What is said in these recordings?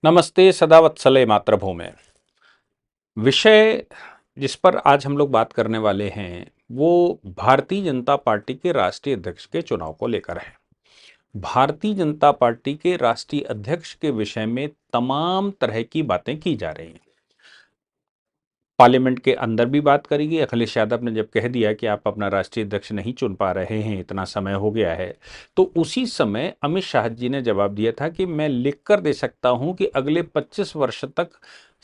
नमस्ते सदावत्सले मातृभूमे। विषय जिस पर आज हम लोग बात करने वाले हैं वो भारतीय जनता पार्टी के राष्ट्रीय अध्यक्ष के चुनाव को लेकर है। भारतीय जनता पार्टी के राष्ट्रीय अध्यक्ष के विषय में तमाम तरह की बातें की जा रही हैं। पार्लियामेंट के अंदर भी बात करेगी। अखिलेश यादव ने जब कह दिया कि आप अपना राष्ट्रीय अध्यक्ष नहीं चुन पा रहे हैं, इतना समय हो गया है, तो उसी समय अमित शाह जी ने जवाब दिया था कि मैं लिखकर दे सकता हूं कि अगले 25 वर्ष तक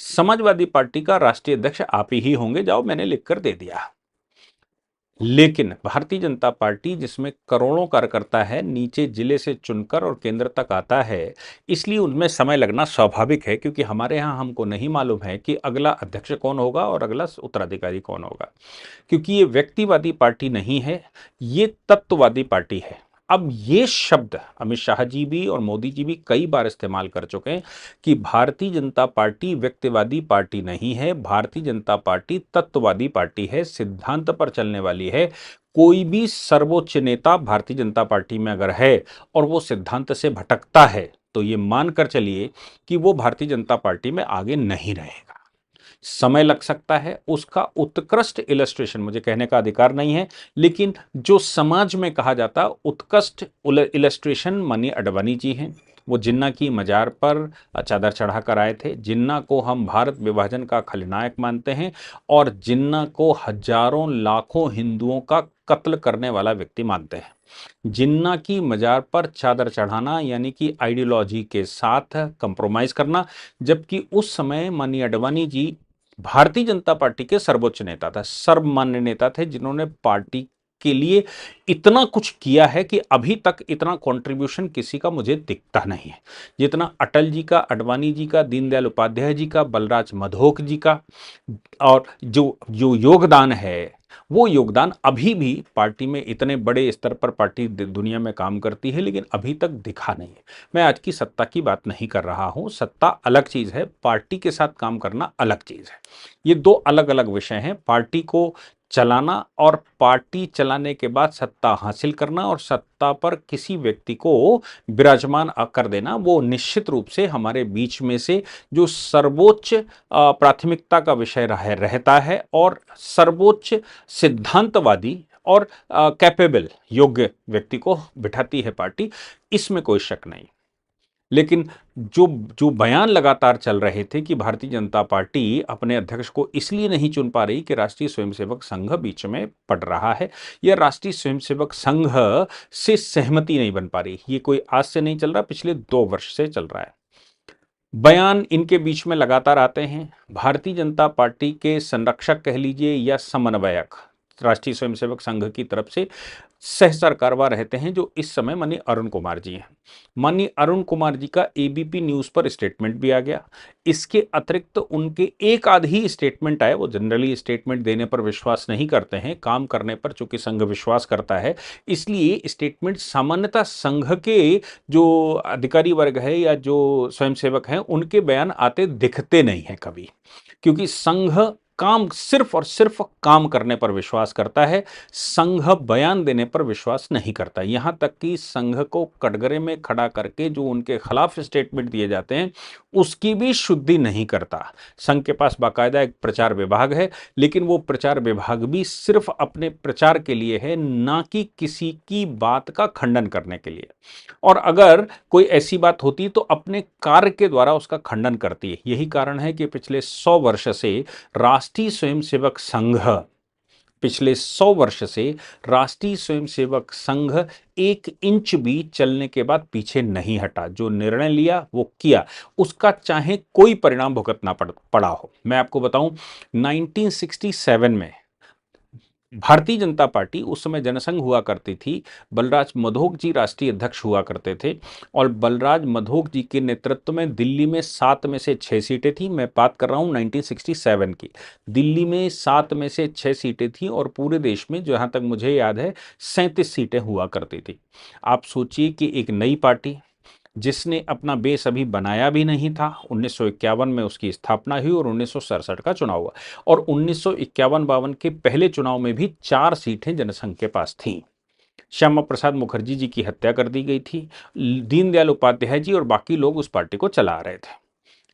समाजवादी पार्टी का राष्ट्रीय अध्यक्ष आप ही होंगे, जाओ मैंने लिखकर दे दिया। लेकिन भारतीय जनता पार्टी जिसमें करोड़ों कार्यकर्ता है, नीचे जिले से चुनकर और केंद्र तक आता है, इसलिए उनमें समय लगना स्वाभाविक है, क्योंकि हमारे यहाँ हमको नहीं मालूम है कि अगला अध्यक्ष कौन होगा और अगला उत्तराधिकारी कौन होगा, क्योंकि ये व्यक्तिवादी पार्टी नहीं है, ये तत्ववादी पार्टी है। अब ये शब्द अमित शाह जी भी और मोदी जी भी कई बार इस्तेमाल कर चुके हैं कि भारतीय जनता पार्टी व्यक्तिवादी पार्टी नहीं है, भारतीय जनता पार्टी तत्ववादी पार्टी है, सिद्धांत पर चलने वाली है। कोई भी सर्वोच्च नेता भारतीय जनता पार्टी में अगर है और वो सिद्धांत से भटकता है तो ये मानकर चलिए कि वो भारतीय जनता पार्टी में आगे नहीं रहेगा। समय लग सकता है, उसका उत्कृष्ट इलस्ट्रेशन मुझे कहने का अधिकार नहीं है, लेकिन जो समाज में कहा जाता उत्कृष्ट इलस्ट्रेशन मनी अडवाणी जी हैं। वो जिन्ना की मजार पर चादर चढ़ाकर आए थे। जिन्ना को हम भारत विभाजन का खलनायक मानते हैं और जिन्ना को हजारों लाखों हिंदुओं का कत्ल करने वाला व्यक्ति मानते हैं। जिन्ना की मजार पर चादर चढ़ाना यानी कि आइडियोलॉजी के साथ कंप्रोमाइज करना, जबकि उस समय मनी अडवाणी जी भारतीय जनता पार्टी के सर्वोच्च नेता था, सर्वमान्य नेता थे, जिन्होंने पार्टी के लिए इतना कुछ किया है कि अभी तक इतना कंट्रीब्यूशन किसी का मुझे दिखता नहीं है जितना अटल जी का, अडवाणी जी का, दीनदयाल उपाध्याय जी का, बलराज मधोक जी का। और जो जो योगदान है वो योगदान अभी भी पार्टी में इतने बड़े स्तर पर पार्टी दुनिया में काम करती है, लेकिन अभी तक दिखा नहीं है। मैं आज की सत्ता की बात नहीं कर रहा हूं, सत्ता अलग चीज है, पार्टी के साथ काम करना अलग चीज है। ये दो अलग अलग विषय हैं। पार्टी को चलाना और पार्टी चलाने के बाद सत्ता हासिल करना और सत्ता पर किसी व्यक्ति को विराजमान कर देना, वो निश्चित रूप से हमारे बीच में से जो सर्वोच्च प्राथमिकता का विषय रहता है और सर्वोच्च सिद्धांतवादी और कैपेबल योग्य व्यक्ति को बिठाती है पार्टी, इसमें कोई शक नहीं। लेकिन जो जो बयान लगातार चल रहे थे कि भारतीय जनता पार्टी अपने अध्यक्ष को इसलिए नहीं चुन पा रही कि राष्ट्रीय स्वयंसेवक संघ बीच में पड़ रहा है या राष्ट्रीय स्वयंसेवक संघ से सहमति नहीं बन पा रही, ये कोई आज से नहीं चल रहा, पिछले 2 वर्ष से चल रहा है। बयान इनके बीच में लगातार आते हैं। भारतीय जनता पार्टी के संरक्षक कह लीजिए या समन्वयक राष्ट्रीय स्वयंसेवक संघ की तरफ से सह सरकारवा रहते हैं, जो इस समय माननीय अरुण कुमार जी हैं। माननीय अरुण कुमार जी का एबीपी न्यूज पर स्टेटमेंट भी आ गया। इसके अतिरिक्त उनके एक आध ही स्टेटमेंट आए। वो जनरली स्टेटमेंट देने पर विश्वास नहीं करते हैं, काम करने पर चूंकि संघ विश्वास करता है, इसलिए स्टेटमेंट सामान्यतः संघ के जो अधिकारी वर्ग है या जो स्वयंसेवक हैं उनके बयान आते दिखते नहीं है कभी, क्योंकि संघ काम सिर्फ और सिर्फ काम करने पर विश्वास करता है, संघ बयान देने पर विश्वास नहीं करता। यहां तक कि संघ को कटघरे में खड़ा करके जो उनके खिलाफ स्टेटमेंट दिए जाते हैं उसकी भी शुद्धि नहीं करता। संघ के पास बाकायदा एक प्रचार विभाग है, लेकिन वो प्रचार विभाग भी सिर्फ अपने प्रचार के लिए है, ना कि किसी की बात का खंडन करने के लिए। और अगर कोई ऐसी बात होती तो अपने कार्य के द्वारा उसका खंडन करती है। यही कारण है कि पिछले 100 वर्ष से राष्ट्रीय स्वयंसेवक संघ पिछले 100 वर्ष से राष्ट्रीय स्वयंसेवक संघ 1 इंच भी चलने के बाद पीछे नहीं हटा। जो निर्णय लिया वो किया, उसका चाहे कोई परिणाम भुगतना पड़ा हो। मैं आपको बताऊं, 1967 में भारतीय जनता पार्टी, उस समय जनसंघ हुआ करती थी, बलराज मधोक जी राष्ट्रीय अध्यक्ष हुआ करते थे और बलराज मधोक जी के नेतृत्व में दिल्ली में 7 में से 6 सीटें थी। मैं बात कर रहा हूं 1967 की। दिल्ली में 7 में से 6 सीटें थी और पूरे देश में जहां तक मुझे याद है 37 सीटें हुआ करती थी। आप सोचिए कि एक नई पार्टी जिसने अपना बेस अभी बनाया भी नहीं था, 1951 में उसकी स्थापना हुई और 1967 का चुनाव हुआ और 1951-52 के पहले चुनाव में भी 4 सीटें जनसंघ के पास थीं। श्यामा प्रसाद मुखर्जी जी की हत्या कर दी गई थी। दीनदयाल उपाध्याय जी और बाकी लोग उस पार्टी को चला रहे थे।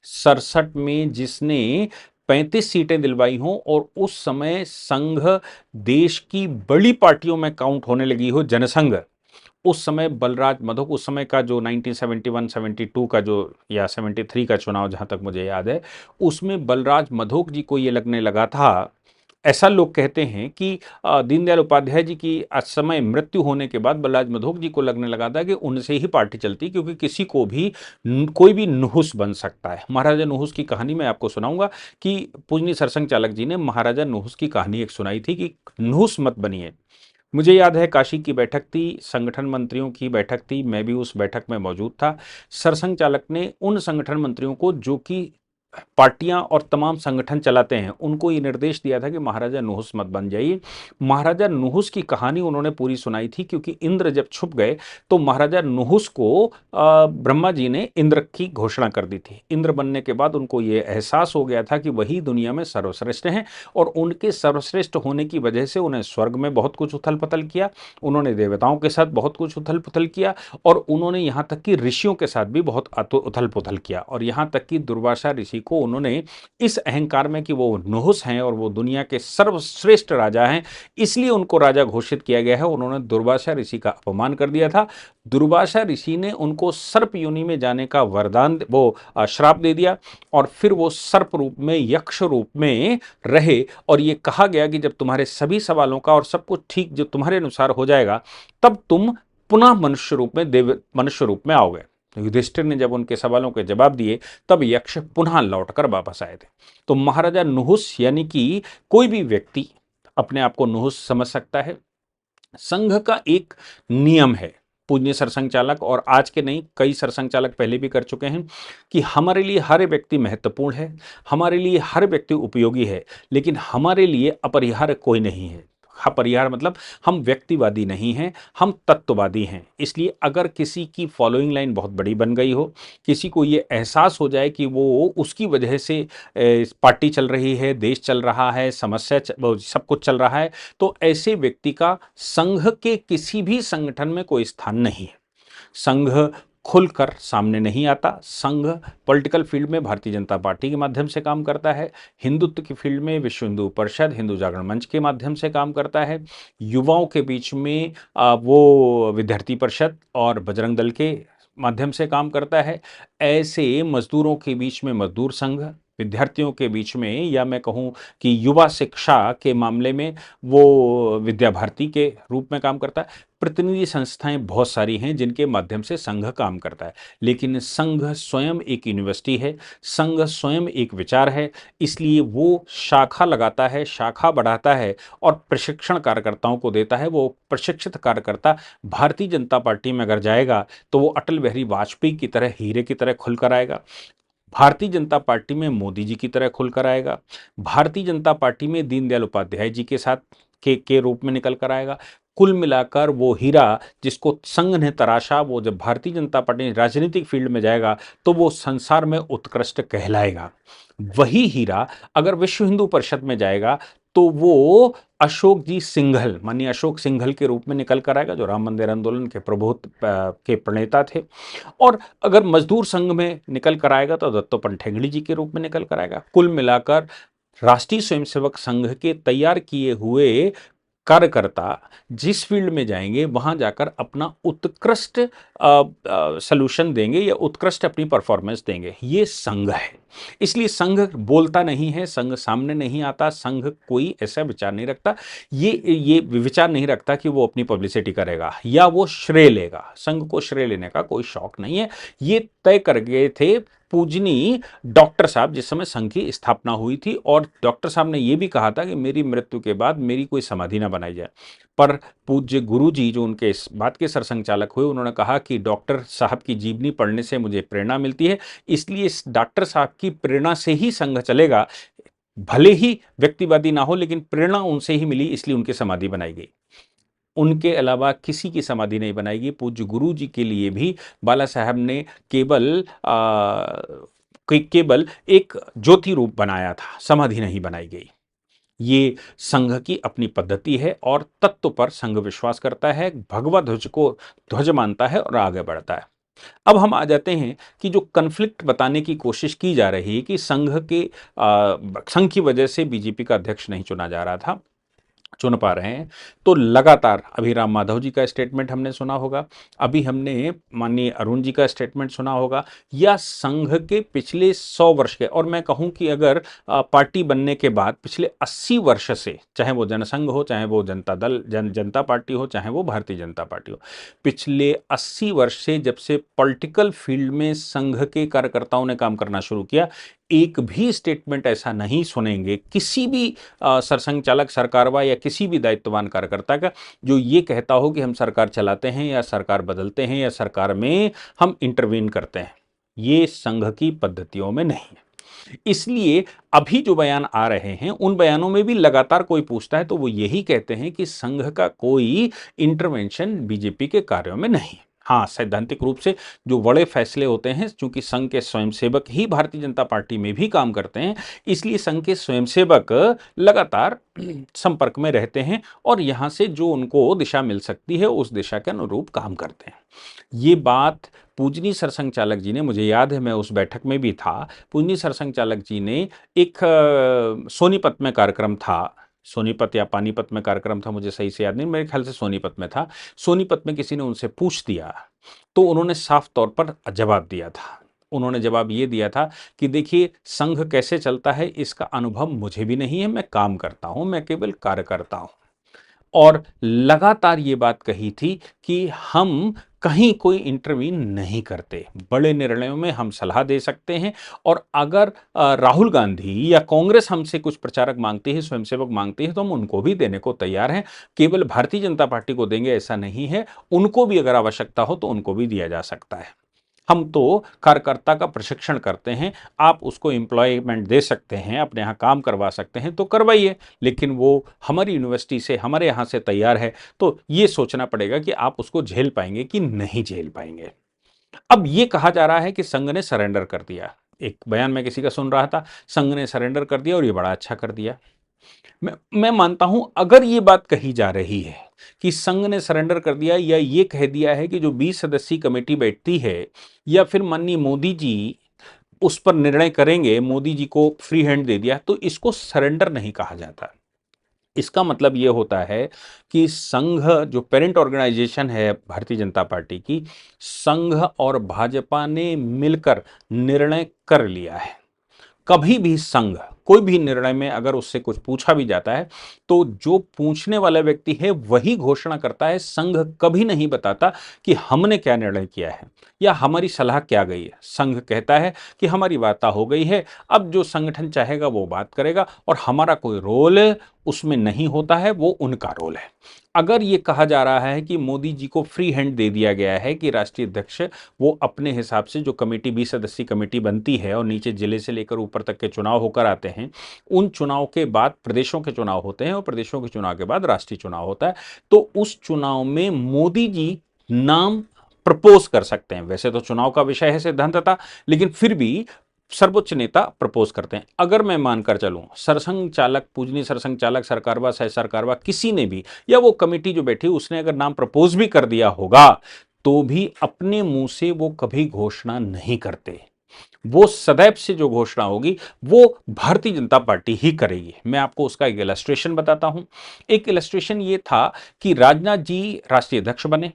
67 में जिसने 35 सीटें दिलवाई हों और उस समय संघ देश की बड़ी पार्टियों में काउंट होने लगी हो, जनसंघ, उस समय बलराज मधोक, उस समय का जो 1971-72 का जो या 73 का चुनाव जहां तक मुझे याद है, उसमें बलराज मधोक जी को ये लगने लगा था, ऐसा लोग कहते हैं कि दीनदयाल उपाध्याय जी की असमय मृत्यु होने के बाद बलराज मधोक जी को लगने लगा था कि उनसे ही पार्टी चलती, क्योंकि किसी को भी कोई भी नुहुस बन सकता है। महाराजा नुहुस की कहानी मैं आपको सुनाऊंगा कि पूजनीय सरसंघ चालक जी ने महाराजा नुहुस की कहानी एक सुनाई थी कि नुहुस मत बनिए। मुझे याद है काशी की बैठक थी, संगठन मंत्रियों की बैठक थी, मैं भी उस बैठक में मौजूद था। सरसंघ चालक ने उन संगठन मंत्रियों को, जो कि पार्टियां और तमाम संगठन चलाते हैं, उनको ये निर्देश दिया था कि महाराजा नुहुस मत बन जाइए। महाराजा नुहुस की कहानी उन्होंने पूरी सुनाई थी, क्योंकि इंद्र जब छुप गए तो महाराजा नुहुस को ब्रह्मा जी ने इंद्र की घोषणा कर दी थी। इंद्र बनने के बाद उनको ये एहसास हो गया था कि वही दुनिया में सर्वश्रेष्ठ हैं, और उनके सर्वश्रेष्ठ होने की वजह से उन्हें स्वर्ग में बहुत कुछ उथल पुथल किया, उन्होंने देवताओं के साथ बहुत कुछ उथल पुथल किया, और उन्होंने यहाँ तक कि ऋषियों के साथ भी बहुत उथल पुथल किया, और यहाँ तक कि दुर्वासा ऋषि को उन्होंने इस अहंकार में कि वो नुहुस हैं और वो दुनिया के सर्वश्रेष्ठ राजा हैं, इसलिए उनको राजा घोषित किया गया है, उन्होंने दुर्वासा ऋषि का अपमान कर दिया था। दुर्वासा ऋषि ने उनको सर्प योनि में जाने का वरदान, वो श्राप दे दिया, और फिर वो सर्प रूप में, यक्ष रूप में रहे, और ये कहा गया कि जब तुम्हारे सभी सवालों का और सब कुछ ठीक जो तुम्हारे अनुसार हो जाएगा, तब तुम पुनः मनुष्य रूप में, देव मनुष्य रूप में आओगे। युधिष्ठिर ने जब उनके सवालों के जवाब दिए, तब यक्ष पुनः लौटकर वापस आए थे। तो महाराजा नुहुस, यानी कि कोई भी व्यक्ति अपने आप को नुहुस समझ सकता है। संघ का एक नियम है, पूज्य सरसंघ चालक, और आज के नहीं, कई सरसंघ चालक पहले भी कर चुके हैं, कि हमारे लिए हर व्यक्ति महत्वपूर्ण है, हमारे लिए हर व्यक्ति उपयोगी है, लेकिन हमारे लिए अपरिहार्य कोई नहीं है। अपरिहार्य मतलब हम व्यक्तिवादी नहीं हैं, हम तत्ववादी हैं। इसलिए अगर किसी की फॉलोइंग लाइन बहुत बड़ी बन गई हो, किसी को ये एहसास हो जाए कि वो उसकी वजह से पार्टी चल रही है, देश चल रहा है, समस्या सब कुछ चल रहा है, तो ऐसे व्यक्ति का संघ के किसी भी संगठन में कोई स्थान नहीं है। संघ खुलकर सामने नहीं आता। संघ पॉलिटिकल फील्ड में भारतीय जनता पार्टी के माध्यम से काम करता है, हिंदुत्व की फील्ड में विश्व हिंदू परिषद, हिंदू जागरण मंच के माध्यम से काम करता है, युवाओं के बीच में वो विद्यार्थी परिषद और बजरंग दल के माध्यम से काम करता है। ऐसे मजदूरों के बीच में मजदूर संघ, विद्यार्थियों के बीच में, या मैं कहूं कि युवा शिक्षा के मामले में वो विद्या भारती के रूप में काम करता है। प्रतिनिधि संस्थाएं बहुत सारी हैं जिनके माध्यम से संघ काम करता है, लेकिन संघ स्वयं एक यूनिवर्सिटी है, संघ स्वयं एक विचार है, इसलिए वो शाखा लगाता है, शाखा बढ़ाता है, और प्रशिक्षण कार्यकर्ताओं को देता है। वो प्रशिक्षित कार्यकर्ता भारतीय जनता पार्टी में अगर जाएगा तो वो अटल बिहारी वाजपेयी की तरह, हीरे की तरह खुलकर आएगा। भारतीय जनता पार्टी में मोदी जी की तरह खुलकर आएगा। भारतीय जनता पार्टी में दीनदयाल उपाध्याय जी के साथ के रूप में निकल कर आएगा। कुल मिलाकर वो हीरा जिसको संघ ने तराशा, वो जब भारतीय जनता पार्टी राजनीतिक फील्ड में जाएगा तो वो संसार में उत्कृष्ट कहलाएगा। वही हीरा अगर विश्व हिंदू परिषद में जाएगा तो वो अशोक जी सिंघल, माननीय अशोक सिंघल के रूप में निकल कर आएगा, जो राम मंदिर आंदोलन के प्रबोध के प्रणेता थे। और अगर मजदूर संघ में निकल कर आएगा तो दत्तोपंत ठेंगड़ी जी के रूप में निकल कर आएगा। कुल मिलाकर राष्ट्रीय स्वयंसेवक संघ के तैयार किए हुए कार्यकर्ता जिस फील्ड में जाएंगे वहां जाकर अपना उत्कृष्ट सलूशन देंगे या उत्कृष्ट अपनी परफॉर्मेंस देंगे। ये संघ है। इसलिए संघ बोलता नहीं है, संघ सामने नहीं आता, संघ कोई ऐसा विचार नहीं रखता, ये विचार नहीं रखता कि वो अपनी पब्लिसिटी करेगा या वो श्रेय लेगा। संघ को श्रेय लेने का कोई शौक नहीं है। ये तय कर गए थे पूजनी डॉक्टर साहब जिस समय संघ की स्थापना हुई थी, और डॉक्टर साहब ने यह भी कहा था कि मेरी मृत्यु के बाद मेरी कोई समाधि ना बनाई जाए। पर पूज्य गुरु जी जो उनके इस बात के सरसंघचालक हुए, उन्होंने कहा कि डॉक्टर साहब की जीवनी पढ़ने से मुझे प्रेरणा मिलती है, इसलिए इस डॉक्टर साहब की प्रेरणा से ही संघ चलेगा। भले ही व्यक्तिवादी ना हो, लेकिन प्रेरणा उनसे ही मिली, इसलिए उनकी समाधि बनाई गई। उनके अलावा किसी की समाधि नहीं बनाएगी। पूज्य गुरु जी के लिए भी बाला साहब ने केवल एक ज्योति रूप बनाया था, समाधि नहीं बनाई गई। ये संघ की अपनी पद्धति है, और तत्व पर संघ विश्वास करता है, भगवा ध्वज को ध्वज मानता है और आगे बढ़ता है। अब हम आ जाते हैं कि जो कन्फ्लिक्ट बताने की कोशिश की जा रही है कि संघ की वजह से बीजेपी का अध्यक्ष नहीं चुना जा रहा था, चुन पा रहे हैं। तो लगातार अभी राम माधव जी का स्टेटमेंट हमने सुना होगा, अभी हमने माननीय अरुण जी का स्टेटमेंट सुना होगा, या संघ के पिछले 100 वर्ष के, और मैं कहूं कि अगर पार्टी बनने के बाद पिछले 80 वर्ष से, चाहे वो जनसंघ हो, चाहे वो जनता दल जनता पार्टी हो, चाहे वो भारतीय जनता पार्टी हो, पिछले 80 वर्ष से जब से पॉलिटिकल फील्ड में संघ के कार्यकर्ताओं ने काम करना शुरू किया, एक भी स्टेटमेंट ऐसा नहीं सुनेंगे किसी भी सरसंघ चालक, सरकारवा या किसी भी दायित्ववान कार्यकर्ता का, जो ये कहता हो कि हम सरकार चलाते हैं या सरकार बदलते हैं या सरकार में हम इंटरवीन करते हैं। ये संघ की पद्धतियों में नहीं है। इसलिए अभी जो बयान आ रहे हैं, उन बयानों में भी लगातार कोई पूछता है तो वो यही कहते हैं कि संघ का कोई इंटरवेंशन बीजेपी के कार्यों में नहीं है। हाँ, सैद्धांतिक रूप से जो बड़े फैसले होते हैं, चूंकि संघ के स्वयंसेवक ही भारतीय जनता पार्टी में भी काम करते हैं, इसलिए संघ के स्वयंसेवक लगातार संपर्क में रहते हैं और यहां से जो उनको दिशा मिल सकती है उस दिशा के अनुरूप काम करते हैं। ये बात पूजनी सरसंघ चालक जी ने, मुझे याद है मैं उस बैठक में भी था, पूजनी सरसंघ चालक जी ने एक सोनीपत में कार्यक्रम था, सोनीपत या पानीपत में कार्यक्रम था, मुझे सही से याद नहीं, मेरे ख्याल से सोनीपत में था। सोनीपत में किसी ने उनसे पूछ दिया तो उन्होंने साफ तौर पर जवाब दिया था। उन्होंने जवाब ये दिया था कि देखिए, संघ कैसे चलता है इसका अनुभव मुझे भी नहीं है, मैं काम करता हूं, मैं केवल कार्य करता हूं। और लगातार ये बात कही थी कि हम कहीं कोई इंटरवीन नहीं करते, बड़े निर्णयों में हम सलाह दे सकते हैं, और अगर राहुल गांधी या कांग्रेस हमसे कुछ प्रचारक मांगती है, स्वयंसेवक मांगती है, तो हम उनको भी देने को तैयार हैं। केवल भारतीय जनता पार्टी को देंगे ऐसा नहीं है, उनको भी अगर आवश्यकता हो तो उनको भी दिया जा सकता है। हम तो कार्यकर्ता का प्रशिक्षण करते हैं, आप उसको एम्प्लॉयमेंट दे सकते हैं, अपने यहाँ काम करवा सकते हैं तो करवाइए, लेकिन वो हमारी यूनिवर्सिटी से, हमारे यहाँ से तैयार है, तो ये सोचना पड़ेगा कि आप उसको झेल पाएंगे कि नहीं झेल पाएंगे। अब ये कहा जा रहा है कि संघ ने सरेंडर कर दिया, एक बयान में किसी का सुन रहा था, संघ ने सरेंडर कर दिया और ये बड़ा अच्छा कर दिया। मैं मानता हूं, अगर ये बात कही जा रही है कि संघ ने सरेंडर कर दिया, या ये कह दिया है कि जो 20 सदस्यीय कमेटी बैठती है, या फिर माननीय मोदी जी उस पर निर्णय करेंगे, मोदी जी को फ्री हैंड दे दिया, तो इसको सरेंडर नहीं कहा जाता। इसका मतलब यह होता है कि संघ, जो पेरेंट ऑर्गेनाइजेशन है भारतीय जनता पार्टी की, संघ और भाजपा ने मिलकर निर्णय कर लिया है। कभी भी संघ कोई भी निर्णय में अगर उससे कुछ पूछा भी जाता है तो जो पूछने वाला व्यक्ति है वही घोषणा करता है। संघ कभी नहीं बताता कि हमने क्या निर्णय किया है या हमारी सलाह क्या गई है। संघ कहता है कि हमारी वार्ता हो गई है, अब जो संगठन चाहेगा वो बात करेगा और हमारा कोई रोल उसमें नहीं होता है, वो उनका रोल है। अगर ये कहा जा रहा है कि मोदी जी को फ्री हैंड दे दिया गया है कि राष्ट्रीय अध्यक्ष वो अपने हिसाब से, जो कमेटी 20 सदस्यीय कमेटी बनती है और नीचे जिले से लेकर ऊपर तक के चुनाव होकर आते हैं, उन चुनाव के बाद प्रदेशों के चुनाव होते हैं और प्रदेशों के चुनाव के बाद राष्ट्रीय चुनाव होता है, तो उस चुनाव में मोदी जी नाम प्रपोज कर सकते हैं। वैसे तो चुनाव का विषय है सिद्धांतता, लेकिन फिर भी सर्वोच्च नेता प्रपोज करते हैं। अगर मैं मानकर चलूं, सरसंघ चालक, पूजनीय सरसंघ चालक, सरकारवा, सह सरकारवा, किसी ने भी, या वो कमेटी जो बैठी उसने अगर नाम प्रपोज भी कर दिया होगा तो भी अपने मुंह से वो कभी घोषणा नहीं करते। वो सदैव से जो घोषणा होगी वो भारतीय जनता पार्टी ही करेगी। मैं आपको उसका एक इलस्ट्रेशन बताता हूं। एक इलस्ट्रेशन ये था कि राजनाथ जी राष्ट्रीय अध्यक्ष बने,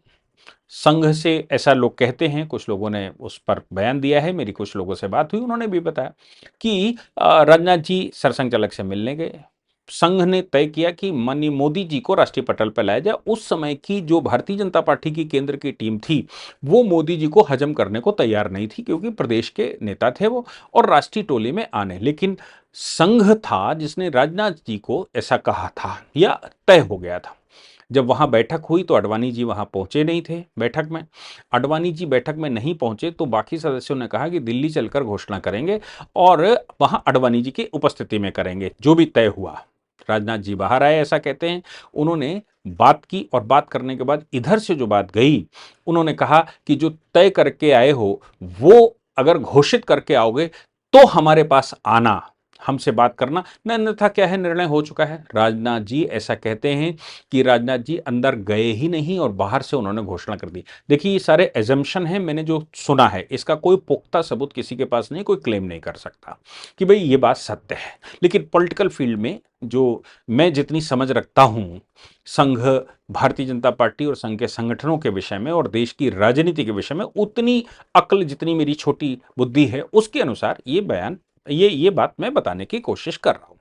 संघ से, ऐसा लोग कहते हैं, कुछ लोगों ने उस पर बयान दिया है, मेरी कुछ लोगों से बात हुई, उन्होंने भी बताया कि राजनाथ जी सरसंघ चालक से मिलने गए, संघ ने तय किया कि माननीय मोदी जी को राष्ट्रीय पटल पर लाया जाए। उस समय की जो भारतीय जनता पार्टी की केंद्र की टीम थी वो मोदी जी को हजम करने को तैयार नहीं थी, क्योंकि प्रदेश के नेता थे वो और राष्ट्रीय टोली में आने, लेकिन संघ था जिसने राजनाथ जी को ऐसा कहा था या तय हो गया था। जब वहां बैठक हुई तो अडवाणी जी वहां पहुंचे नहीं थे बैठक में। अडवाणी जी बैठक में नहीं पहुंचे तो बाकी सदस्यों ने कहा कि दिल्ली चलकर घोषणा करेंगे और वहां अडवाणी जी की उपस्थिति में करेंगे, जो भी तय हुआ। राजनाथ जी बाहर आए, ऐसा कहते हैं, उन्होंने बात की और बात करने के बाद इधर से जो बात गई, उन्होंने कहा कि जो तय करके आए हो वो अगर घोषित करके आओगे तो हमारे पास आना, हमसे बात करना, न अन्यथा क्या है, निर्णय हो चुका है। राजनाथ जी ऐसा कहते हैं कि राजनाथ जी अंदर गए ही नहीं और बाहर से उन्होंने घोषणा कर दी। देखिए ये सारे एजम्पशन हैं, मैंने जो सुना है इसका कोई पुख्ता सबूत किसी के पास नहीं, कोई क्लेम नहीं कर सकता कि भाई ये बात सत्य है। लेकिन पॉलिटिकल फील्ड में जो मैं जितनी समझ रखता हूं संघ, भारतीय जनता पार्टी और संघ के संगठनों के विषय में और देश की राजनीति के विषय में, उतनी अक्ल जितनी मेरी छोटी बुद्धि है उसके अनुसार ये बयान, ये बात मैं बताने की कोशिश कर रहा हूं।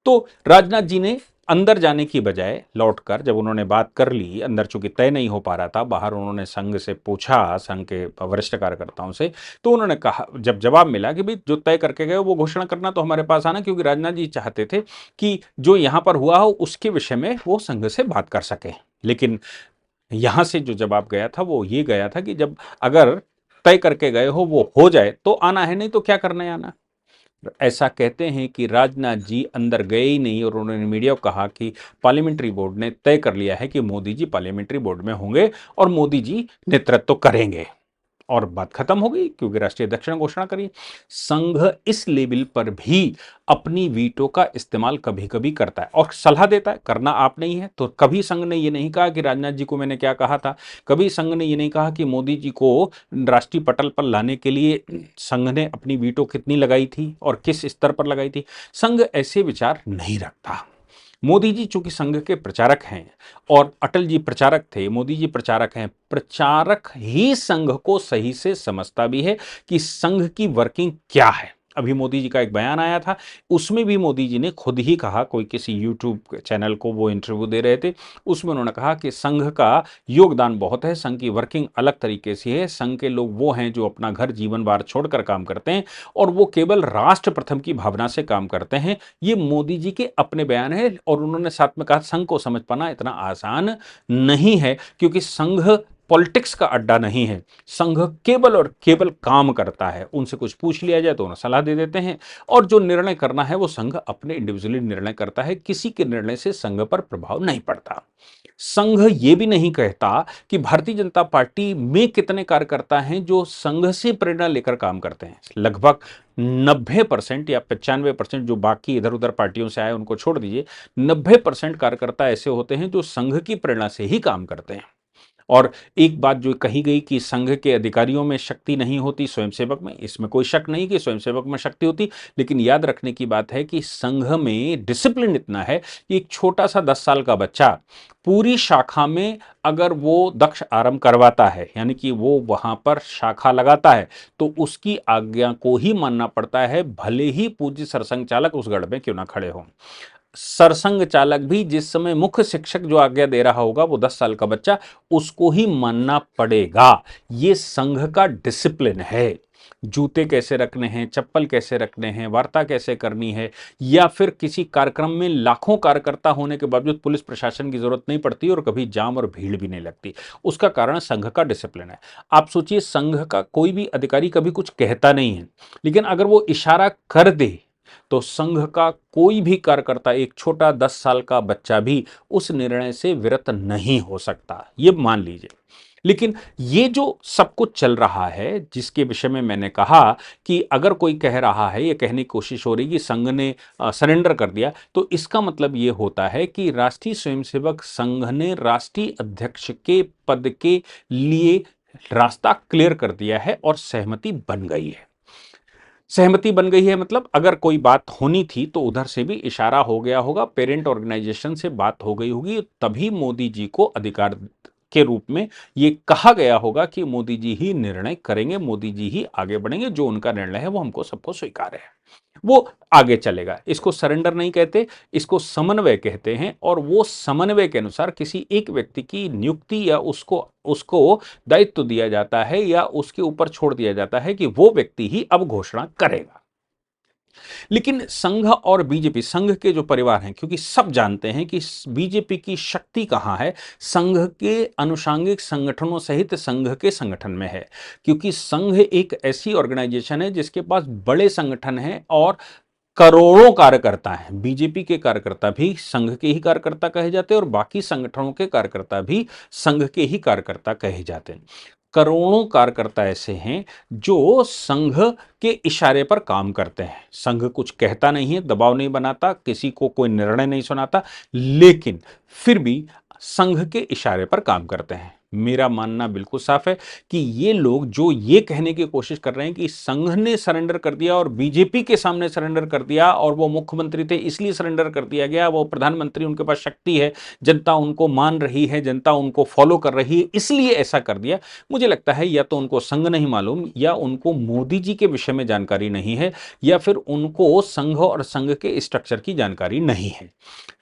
तो राजनाथ जी ने अंदर जाने की बजाय लौटकर, जब उन्होंने बात कर ली, अंदर चूंकि तय नहीं हो पा रहा था, बाहर उन्होंने संघ से पूछा, संघ के वरिष्ठ कार्यकर्ताओं से, तो उन्होंने कहा, जब जवाब मिला कि भाई जो तय करके गए वो घोषणा करना तो हमारे पास आना, क्योंकि राजनाथ जी चाहते थे कि जो यहां पर हुआ हो उसके विषय में वो संघ से बात कर सके। लेकिन यहां से जो जवाब गया था वो ये गया था कि जब अगर तय करके गए हो वो हो जाए तो आना है, नहीं तो क्या करने आना। ऐसा कहते हैं कि राजनाथ जी अंदर गए ही नहीं और उन्होंने मीडिया को कहा कि पार्लियामेंट्री बोर्ड ने तय कर लिया है कि मोदी जी पार्लियामेंट्री बोर्ड में होंगे और मोदी जी नेतृत्व करेंगे, और बात खत्म हो गई, क्योंकि राष्ट्रीय अध्यक्ष ने घोषणा करी। संघ इस लेवल पर भी अपनी वीटो का इस्तेमाल कभी कभी करता है और सलाह देता है, करना आप नहीं है तो। कभी संघ ने यह नहीं कहा कि राजनाथ जी को मैंने क्या कहा था, कभी संघ ने यह नहीं कहा कि मोदी जी को राष्ट्रीय पटल पर लाने के लिए संघ ने अपनी वीटो कितनी लगाई थी और किस स्तर पर लगाई थी। संघ ऐसे विचार नहीं रखता। मोदी जी चूंकि संघ के प्रचारक हैं और अटल जी प्रचारक थे, मोदी जी प्रचारक हैं, प्रचारक ही संघ को सही से समझता भी है कि संघ की वर्किंग क्या है। अभी मोदी जी का एक बयान आया था, उसमें भी मोदी जी ने खुद ही कहा, कोई किसी यूट्यूब चैनल को वो इंटरव्यू दे रहे थे, उसमें उन्होंने कहा कि संघ का योगदान बहुत है, संघ की वर्किंग अलग तरीके से है, संघ के लोग वो हैं जो अपना घर जीवन बार छोड़कर काम करते हैं और वो केवल राष्ट्र प्रथम की भावना से काम करते हैं। ये मोदी जी के अपने बयान है और उन्होंने साथ में कहा संघ को समझ पाना इतना आसान नहीं है, क्योंकि संघ पॉलिटिक्स का अड्डा नहीं है। संघ केवल और केवल काम करता है, उनसे कुछ पूछ लिया जाए तो उन्हें सलाह दे देते हैं और जो निर्णय करना है वो संघ अपने इंडिविजुअली निर्णय करता है, किसी के निर्णय से संघ पर प्रभाव नहीं पड़ता। संघ ये भी नहीं कहता कि भारतीय जनता पार्टी में कितने कार्यकर्ता हैं जो संघ से प्रेरणा लेकर काम करते हैं। लगभग 90% या 95%, जो बाकी इधर उधर पार्टियों से आए उनको छोड़ दीजिए, 90% कार्यकर्ता ऐसे होते हैं जो संघ की प्रेरणा से ही काम करते हैं। और एक बात जो कही गई कि संघ के अधिकारियों में शक्ति नहीं होती, स्वयंसेवक में, इसमें कोई शक नहीं कि स्वयंसेवक में शक्ति होती, लेकिन याद रखने की बात है कि संघ में डिसिप्लिन इतना है कि एक छोटा सा 10 साल का बच्चा पूरी शाखा में अगर वो दक्ष आरंभ करवाता है, यानी कि वो वहां पर शाखा लगाता है, तो उसकी आज्ञा को ही मानना पड़ता है, भले ही पूज्य सरसंघ चालक उस गढ़ में क्यों ना खड़े हों। सरसंघ चालक भी जिस समय मुख्य शिक्षक जो आज्ञा दे रहा होगा, वो 10 साल का बच्चा, उसको ही मानना पड़ेगा। ये संघ का डिसिप्लिन है। जूते कैसे रखने हैं, चप्पल कैसे रखने हैं, वार्ता कैसे करनी है, या फिर किसी कार्यक्रम में लाखों कार्यकर्ता होने के बावजूद पुलिस प्रशासन की जरूरत नहीं पड़ती और कभी जाम और भीड़ भी नहीं लगती, उसका कारण संघ का डिसिप्लिन है। आप सोचिए, संघ का कोई भी अधिकारी कभी कुछ कहता नहीं है, लेकिन अगर वो इशारा कर दे तो संघ का कोई भी कार्यकर्ता, एक छोटा 10 साल का बच्चा भी उस निर्णय से विरत नहीं हो सकता, ये मान लीजिए। लेकिन ये जो सब कुछ चल रहा है, जिसके विषय में मैंने कहा कि अगर कोई कह रहा है, ये कहने की कोशिश हो रही कि संघ ने सरेंडर कर दिया, तो इसका मतलब ये होता है कि राष्ट्रीय स्वयंसेवक संघ ने राष्ट्रीय अध्यक्ष के पद के लिए रास्ता क्लियर कर दिया है और सहमति बन गई है। सहमति बन गई है मतलब अगर कोई बात होनी थी तो उधर से भी इशारा हो गया होगा, पेरेंट ऑर्गेनाइजेशन से बात हो गई होगी, तभी मोदी जी को अधिकार के रूप में ये कहा गया होगा कि मोदी जी ही निर्णय करेंगे, मोदी जी ही आगे बढ़ेंगे, जो उनका निर्णय है वो हमको सबको स्वीकार है, वो आगे चलेगा। इसको सरेंडर नहीं कहते, इसको समन्वय कहते हैं, और वो समन्वय के अनुसार किसी एक व्यक्ति की नियुक्ति या उसको उसको दायित्व दिया जाता है या उसके ऊपर छोड़ दिया जाता है कि वो व्यक्ति ही अब घोषणा करेगा। लेकिन संघ और बीजेपी, संघ के जो परिवार हैं, क्योंकि सब जानते हैं कि बीजेपी की शक्ति कहां है, संघ के अनुषांगिक संगठनों सहित संघ के संगठन में है, क्योंकि संघ एक ऐसी ऑर्गेनाइजेशन है जिसके पास बड़े संगठन हैं और करोड़ों कार्यकर्ता हैं। बीजेपी के कार्यकर्ता भी संघ के ही कार्यकर्ता कहे जाते हैं और बाकी संगठनों के कार्यकर्ता भी संघ के ही कार्यकर्ता कहे जाते हैं। करोड़ों कार्यकर्ता ऐसे हैं जो संघ के इशारे पर काम करते हैं। संघ कुछ कहता नहीं है, दबाव नहीं बनाता, किसी को कोई निर्णय नहीं सुनाता, लेकिन फिर भी संघ के इशारे पर काम करते हैं। मेरा मानना बिल्कुल साफ है कि ये लोग जो ये कहने की कोशिश कर रहे हैं कि संघ ने सरेंडर कर दिया और बीजेपी के सामने सरेंडर कर दिया और वो मुख्यमंत्री थे इसलिए सरेंडर कर दिया गया, वो प्रधानमंत्री, उनके पास शक्ति है, जनता उनको मान रही है, जनता उनको फॉलो कर रही है, इसलिए ऐसा कर दिया। मुझे लगता है या तो उनको संघ नहीं मालूम, या उनको मोदी जी के विषय में जानकारी नहीं है, या फिर उनको संघ और संघ के स्ट्रक्चर की जानकारी नहीं है।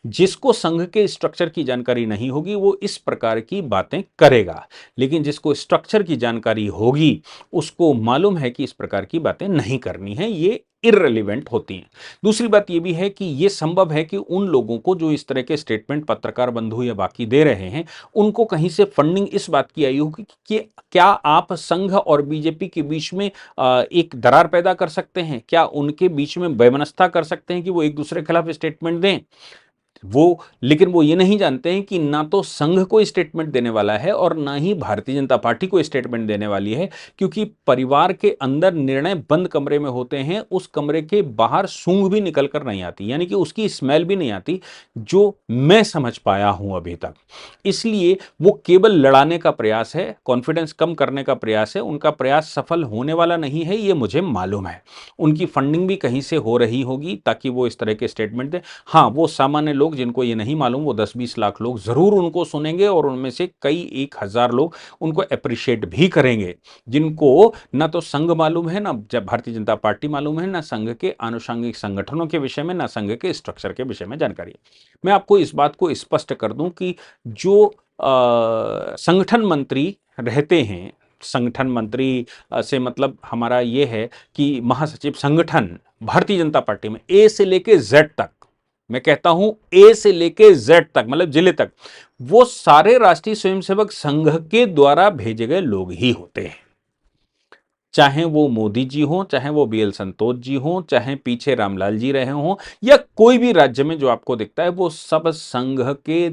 जिसको संघ के स्ट्रक्चर की जानकारी नहीं होगी वो इस प्रकार की बातें करेगा, लेकिन जिसको स्ट्रक्चर की जानकारी होगी उसको मालूम है कि इस प्रकार की बातें नहीं करनी है, ये इररिलेवेंट होती हैं। दूसरी बात यह भी है कि यह संभव है कि उन लोगों को जो इस तरह के स्टेटमेंट पत्रकार बंधु या बाकी दे रहे हैं, उनको कहीं से फंडिंग इस बात की आई होगी कि क्या आप संघ और बीजेपी के बीच में एक दरार पैदा कर सकते हैं, क्या उनके बीच में वैमनस्यता कर सकते हैं कि वो एक दूसरे के खिलाफ स्टेटमेंट दें। लेकिन वो ये नहीं जानते हैं कि ना तो संघ को स्टेटमेंट देने वाला है और ना ही भारतीय जनता पार्टी को स्टेटमेंट देने वाली है, क्योंकि परिवार के अंदर निर्णय बंद कमरे में होते हैं, उस कमरे के बाहर सूंघ भी निकल कर नहीं आती, यानी कि उसकी स्मेल भी नहीं आती, जो मैं समझ पाया हूं अभी तक। इसलिए वो केवल लड़ाने का प्रयास है, कॉन्फिडेंस कम करने का प्रयास है, उनका प्रयास सफल होने वाला नहीं है, ये मुझे मालूम है। उनकी फंडिंग भी कहीं से हो रही होगी ताकि वो इस तरह के स्टेटमेंट दें। हाँ, वो सामान्य लोग जिनको ये नहीं मालूम, वो 10-20 लाख लोग जरूर उनको सुनेंगे और उनमें से कई 1,000 लोग उनको अप्रिशिएट भी करेंगे, जिनको ना तो संघ मालूम है, ना भारतीय जनता पार्टी मालूम है, ना संघ के आनुषंगिक संगठनों के विषय में, ना संघ के स्ट्रक्चर के विषय में जानकारी है। मैं आपको इस बात को स्पष्ट कर दूं कि जो संगठन मंत्री रहते हैं, संगठन मंत्री से मतलब हमारा यह है कि महासचिव संगठन भारतीय जनता पार्टी में ए से लेके जेड तक, मैं कहता हूं ए से लेके जेड तक, मतलब जिले तक, वो सारे राष्ट्रीय स्वयंसेवक संघ के द्वारा भेजे गए लोग ही होते हैं। चाहे वो मोदी जी हों, चाहे वो बीएल संतोष जी हों, चाहे पीछे रामलाल जी रहे हों, या कोई भी राज्य में जो आपको दिखता है, वो सब संघ के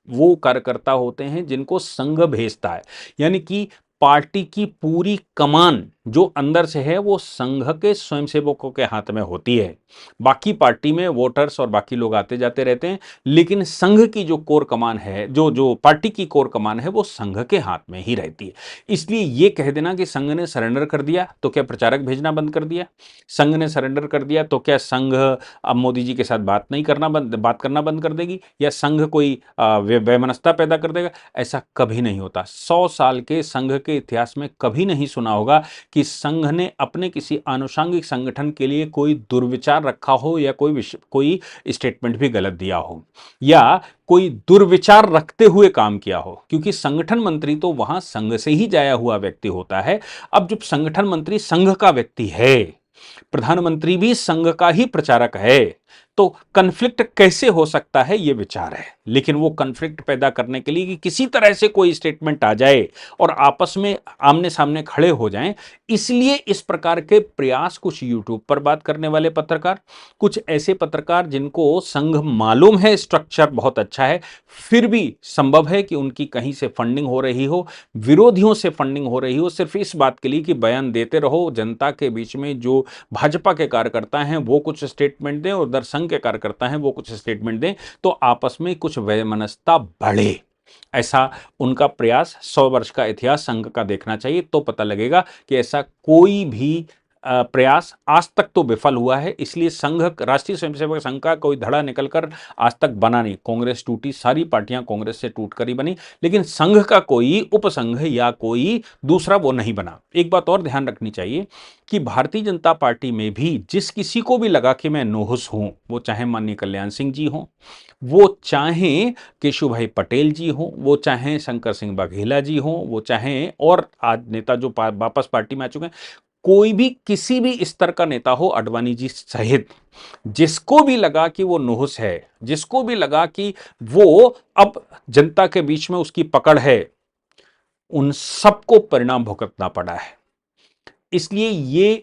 वो कार्यकर्ता होते हैं जिनको संघ भेजता है। यानी कि पार्टी की पूरी कमान जो अंदर से है वो संघ के स्वयंसेवकों के हाथ में होती है। बाकी पार्टी में वोटर्स और बाकी लोग आते जाते रहते हैं, लेकिन संघ की जो कोर कमान है, जो पार्टी की कोर कमान है, वो संघ के हाथ में ही रहती है। इसलिए ये कह देना कि संघ ने सरेंडर कर दिया तो क्या प्रचारक भेजना बंद कर दिया, संघ ने सरेंडर कर दिया तो क्या संघ अब मोदी जी के साथ बात करना बंद कर देगी, या संघ कोई वैमनस्यता पैदा कर देगा, ऐसा कभी नहीं होता। 100 साल के संघ के इतिहास में कभी नहीं सुना होगा कि संघ ने अपने किसी आनुषंगिक संगठन के लिए कोई दुर्विचार रखा हो, या कोई स्टेटमेंट भी गलत दिया हो, या कोई दुर्विचार रखते हुए काम किया हो, क्योंकि संगठन मंत्री तो वहां संघ से ही जाया हुआ व्यक्ति होता है। अब जब संगठन मंत्री संघ का व्यक्ति है, प्रधानमंत्री भी संघ का ही प्रचारक है, तो कन्फ्लिक्ट कैसे हो सकता है, यह विचार है। लेकिन वो कन्फ्लिक्ट पैदा करने के लिए कि किसी तरह से कोई स्टेटमेंट आ जाए और आपस में आमने सामने खड़े हो जाएं, इसलिए इस प्रकार के प्रयास कुछ यूट्यूब पर बात करने वाले पत्रकार, कुछ ऐसे पत्रकार जिनको संघ मालूम है, स्ट्रक्चर बहुत अच्छा है, फिर भी संभव है कि उनकी कहीं से फंडिंग हो रही हो, विरोधियों से फंडिंग हो रही हो, सिर्फ इस बात के लिए कि बयान देते रहो, जनता के बीच में जो भाजपा के कार्यकर्ता हैं वो कुछ स्टेटमेंट दें और उधर संघ के कार्यकर्ता हैं वो कुछ स्टेटमेंट दें, तो आपस में कुछ वैमनस्यता बढ़े। ऐसा उनका प्रयास 100 वर्ष का इतिहास संघ का देखना चाहिए, तो पता लगेगा कि ऐसा कोई भी प्रयास आज तक तो विफल हुआ है। इसलिए संघ, राष्ट्रीय स्वयंसेवक संघ का कोई धड़ा निकलकर आज तक बना नहीं। कांग्रेस टूटी, सारी पार्टियां कांग्रेस से टूटकर ही बनी, लेकिन संघ का कोई उपसंघ या कोई दूसरा वो नहीं बना। एक बात और ध्यान रखनी चाहिए कि भारतीय जनता पार्टी में भी जिस किसी को भी लगा कि मैं नोहुस हूं, वो चाहे माननीय कल्याण सिंह जी हों, वो चाहे केशुभाई पटेल जी हों, वो चाहे शंकर सिंह वाघेला जी हों, वो चाहे और आज नेता जो वापस पार्टी में आ चुके हैं, कोई भी किसी भी स्तर का नेता हो, अडवाणी जी सहित, जिसको भी लगा कि वो नुहुस है, जिसको भी लगा कि वो अब जनता के बीच में उसकी पकड़ है, उन सबको परिणाम भुगतना पड़ा है। इसलिए ये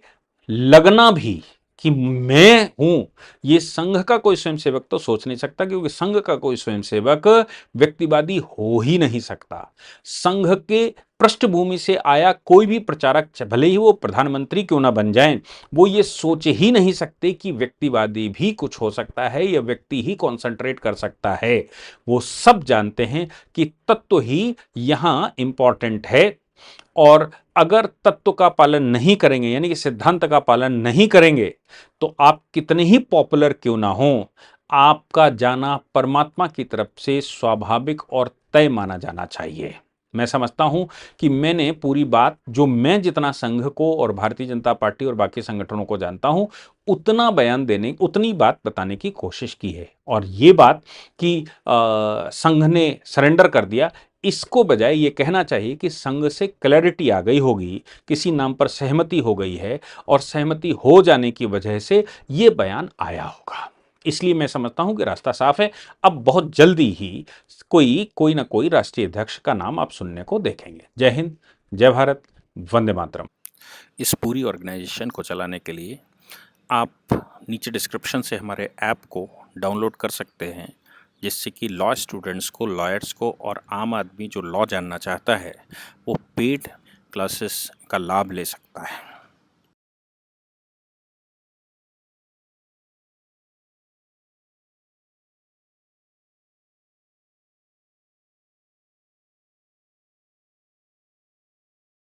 लगना भी कि मैं हूं, ये संघ का कोई स्वयंसेवक तो सोच नहीं सकता, क्योंकि संघ का कोई स्वयंसेवक व्यक्तिवादी हो ही नहीं सकता। संघ के पृष्ठभूमि से आया कोई भी प्रचारक, भले ही वो प्रधानमंत्री क्यों ना बन जाएं, वो ये सोच ही नहीं सकते कि व्यक्तिवादी भी कुछ हो सकता है या व्यक्ति ही कॉन्सेंट्रेट कर सकता है। वो सब जानते हैं कि तत्व ही यहां इंपॉर्टेंट है, और अगर तत्व का पालन नहीं करेंगे, यानी कि सिद्धांत का पालन नहीं करेंगे, तो आप कितने ही पॉपुलर क्यों ना हो, आपका जाना परमात्मा की तरफ से स्वाभाविक और तय माना जाना चाहिए। मैं समझता हूं कि मैंने पूरी बात, जो मैं जितना संघ को और भारतीय जनता पार्टी और बाकी संगठनों को जानता हूं, उतना बयान देने, उतनी बात बताने की कोशिश की है। और ये बात कि संघ ने सरेंडर कर दिया, इसको बजाय ये कहना चाहिए कि संघ से क्लैरिटी आ गई होगी, किसी नाम पर सहमति हो गई है, और सहमति हो जाने की वजह से ये बयान आया होगा। इसलिए मैं समझता हूं कि रास्ता साफ है। अब बहुत जल्दी ही कोई ना कोई राष्ट्रीय अध्यक्ष का नाम आप सुनने को देखेंगे। जय हिंद, जय भारत, वंदे मातरम। इस पूरी ऑर्गेनाइजेशन को चलाने के लिए आप नीचे डिस्क्रिप्शन से हमारे ऐप को डाउनलोड कर सकते हैं, जिससे कि लॉ स्टूडेंट्स को, लॉयर्स को और आम आदमी जो लॉ जानना चाहता है वो पेड क्लासेस का लाभ ले सकता है।